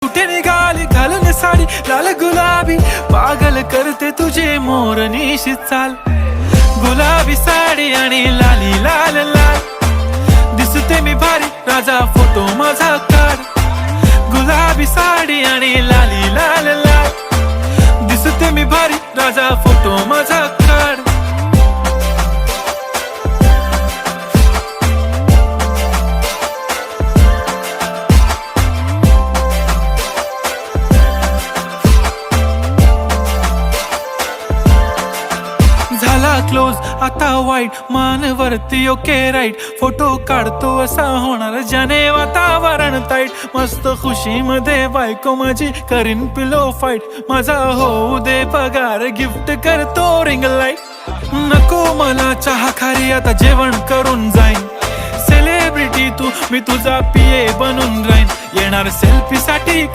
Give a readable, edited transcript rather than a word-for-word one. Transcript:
कुठे निघाली घालून साडी लाल गुलाबी, पागल करते तुझे मोरनीशी चाल. गुलाबी साडी आणि लाली लाल लाल, दिसते मी भारी राजा फोटो माझा काढ. गुलाबी साडी आणि लाली लाल लाल, दिसते मी भारी राजा फोटो माझा काढ. झाला क्लोज आता वाईट, मानवरती ओके राईट. फोटो काढतो असा होणार ज्याने वातावरण ताईट. मस्त खुशी मध्ये बायको माझी करीन पिलो फाईट. माझा होऊ दे पगार, गिफ्ट करतो रिंग लाईट. नको मला चहा खारी, आता जेवण करून जाईन. सेलिब्रिटी तू, मी तुझा पिये बनून राहीन. येणार सेल्फी साठी